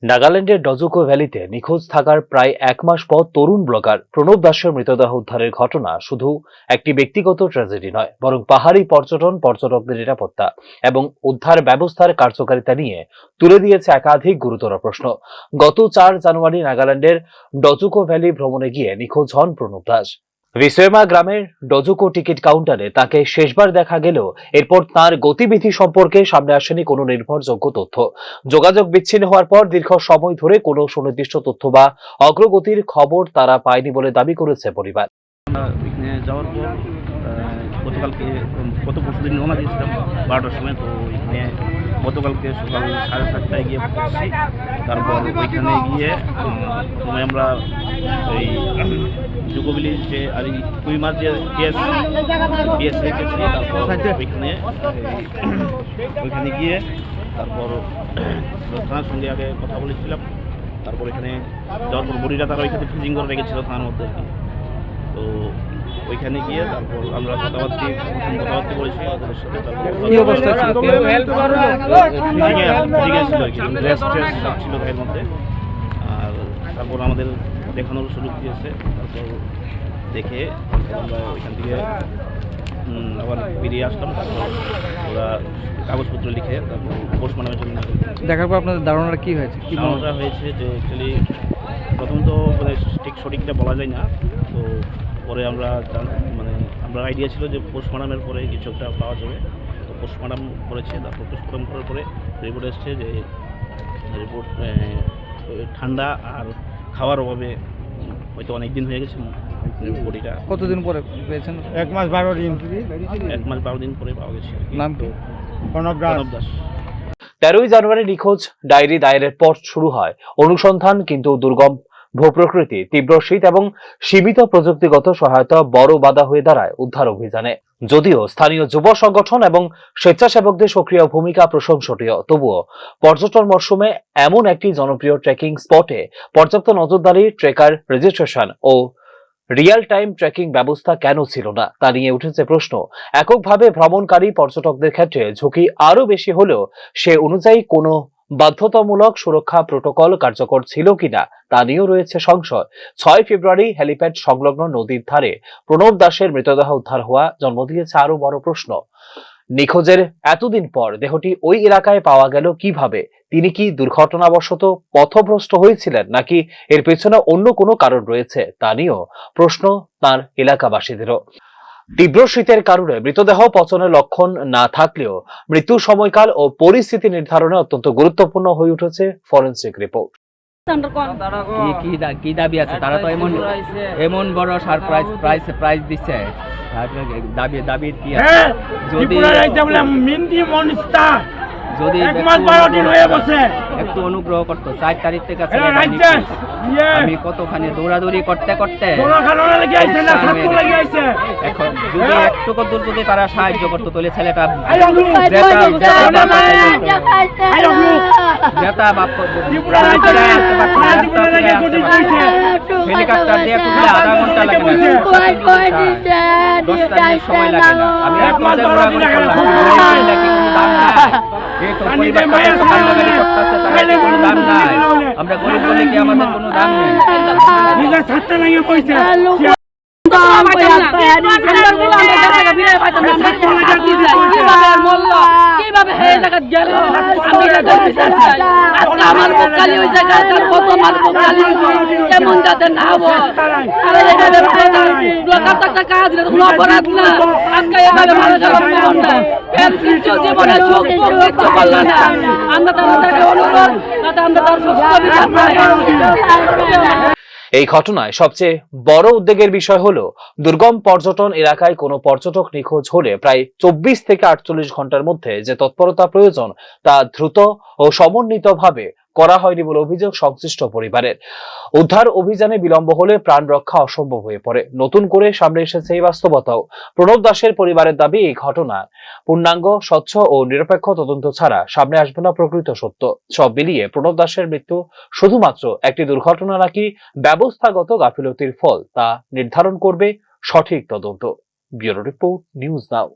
নাগাল্যান্ডের ডজুকো ভ্যালিতে নিখোঁজ থাকার প্রায় এক মাস পর তরুণ ব্লগার প্রণব দাসের মৃতদেহ উদ্ধারের ঘটনা শুধু একটি ব্যক্তিগত ট্র্যাজেডি নয়, বরং পাহাড়ি পর্যটন, পর্যটকদের নিরাপত্তা এবং উদ্ধার ব্যবস্থার কার্যকারিতা নিয়ে তুলে দিয়েছে একাধিক গুরুতর প্রশ্ন। গত 4 জানুয়ারি নাগাল্যান্ডের ডজুকো ভ্যালি ভ্রমণে গিয়ে নিখোঁজ হন প্রণব দাস। ভিসেমা গ্রামের ডজুকো টিকিট কাউন্টারে তাকে শেষবার দেখা গেলেও এরপর তার গতিবিধি সম্পর্কে সামনে আসেনি কোনো নির্ভরযোগ্য তথ্য। যোগাযোগ বিচ্ছিন্ন হওয়ার পর দীর্ঘ সময় ধরে কোনো সুনির্দিষ্ট তথ্য বা অগ্রগতির খবর তারা পায়নি বলে দাবি করেছে পরিবার। এখানে যাওয়ার পর গতকালকে পরশুদিন রওনা দিয়েছিলাম 12টার সময়। তো এখানে গতকালকে সকাল 7:30টায় গিয়ে পৌঁছেছি। তারপর ওইখানে গিয়ে প্রথমে আমরা ওই জুকোবিলি যে আর কুইমার যে পিএস রেখেছি, তারপর ওইখানে গিয়ে তারপর থানার সঙ্গে আগে কথা বলেছিলাম। তারপর এখানে যাওয়ার পর বুড়িরা তারা ওইখানে ফ্রিজিং করে রেখেছিল থানার মধ্যে আর কি। তো ওইখানে গিয়ে তারপর আমরা কথাবার্তা বলেছি ওদের সাথে। সব ছিল এর মধ্যে। আর তারপর আমাদের দেখানোর সুযোগ দিয়েছে। তারপর দেখে আমরা ওইখান থেকে আবার বেরিয়ে আসলাম। তারপর ওরা কাগজপত্র লিখে তারপর পোস্টমর্টমের জন্য দেখার পর আপনাদের ধারণাটা কী হয়েছে? ধারণাটা হয়েছে যে অ্যাকচুয়ালি প্রথম তো মানে সঠিকটা বলা যায় না। তো পরে আমরা আমরা আইডিয়া ছিল যে পোস্টমর্টমের পরে কিছু একটা পাওয়া যাবে। তো পোস্টমর্টম করেছে। তারপর পোস্টমর্টম করার পরে রিপোর্ট এসছে যে রিপোর্ট ঠান্ডা আর খাওয়ার অভাবে হয়তো অনেক দিন হয়ে গেছে। বডিটা কতদিন পরে পেয়েছেন? 1 মাস 12 দিন। 1 মাস 12 দিন পরে পাওয়া গেছে। নাম কি? প্রণব দাস। 13 জানুয়ারি নিখোঁজ ডায়েরি দায়েরের পর শুরু হয় অনুসন্ধান, কিন্তু দুর্গম ভূপ্রকৃতি, তীব্র শীত এবং সীমিত প্রযুক্তিগত সহায়তা বড় বাধা হয়ে দাঁড়ায় উদ্ধার অভিযানে। যদিও স্থানীয় যুব সংগঠন এবং স্বেচ্ছাসেবকদের সক্রিয় ভূমিকা প্রশংসনীয়, তবুও পর্যটন মরশুমে এমন একটি জনপ্রিয় ট্রেকিং স্পটে পর্যাপ্ত নজরদারি, ট্রেকার রেজিস্ট্রেশন ও রিয়েল টাইম ট্র্যাকিং ব্যবস্থা কেন ছিল না তা নিয়ে উঠেছে প্রশ্ন। এককভাবে ভ্রমণকারী পর্যটকদের ক্ষেত্রে ঝুঁকি আরো বেশি হলেও সে অনুযায়ী কোনো বাধ্যতামূলক সুরক্ষা প্রোটোকল কার্যকর ছিল কিনা তা নিয়েও রয়েছে সংশয়। 6 ফেব্রুয়ারি হেলিপ্যাড সংলগ্ন নদীর ধারে প্রণব দাসের মৃতদেহ উদ্ধার হওয়া জন্ম দিয়েছে আরো বড় প্রশ্ন। নিখোঁজের এতদিন পর দেহটি ওই এলাকায় পাওয়া গেল কিভাবে? তিনি কি দুর্ঘটনাবশত পথভ্রষ্ট হয়েছিলেন, নাকি এর পেছনে অন্য কোনো কারণ রয়েছে তা নিয়েও প্রশ্ন তার এলাকাবাসীদেরও। তীব্র শীতের কারণে মৃতদেহ পচনের লক্ষণ না থাকলেও মৃত্যুর সময়কাল ও পরিস্থিতি নির্ধারণে অত্যন্ত গুরুত্বপূর্ণ হয়ে উঠেছে ফরেনসিক রিপোর্ট। কি দাবি আছে? তারা তো এমন বড় প্রাইস দিচ্ছে। দাবি কি আছে? যদি একটু অনুগ্রহ করতো 4 তারিখ থেকে আমি কতখানি দৌড়াদৌড়ি করতে এখন যদি একটু দূর যদি তারা সাহায্য করতো তাহলে ছেলেটা হেলিকপ্টার দিয়ে খুঁজলে আধা ঘন্টা লাগে না, 10টা মিনিট সময় লাগে না। আমি এক মাসে ঘোরাঘুরি করলাম, আমরা গরিব বলে কি আমাদের কোনো দাম নেই? এই ঘটনায় সবচেয়ে বড় উদ্বেগের বিষয় হলো দুর্গম পর্যটন এলাকায় কোনো পর্যটক নিখোঁজ হলে প্রায় 24 থেকে 48 ঘন্টার মধ্যে যে তৎপরতা প্রয়োজন তা দ্রুত ও সমন্বিতভাবে করা হয়নি বলে অভিযোগ সংশ্লিষ্ট পরিবারের। উদ্ধার অভিযানে বিলম্ব হলে প্রাণ রক্ষা অসম্ভব হয়ে পড়ে। নতুন করে সামনে এসেছে এই বাস্তবতাও। প্রণব দাসের পরিবারের দাবি, এই ঘটনা পূর্ণাঙ্গ, স্বচ্ছ ও নিরপেক্ষ তদন্ত ছাড়া সামনে আসবে না প্রকৃত সত্য। সব মিলিয়ে প্রণব দাসের মৃত্যু শুধুমাত্র একটি দুর্ঘটনা নাকি ব্যবস্থাগত গাফিলতির ফল তা নির্ধারণ করবে সঠিক তদন্ত। Bureau report, news now.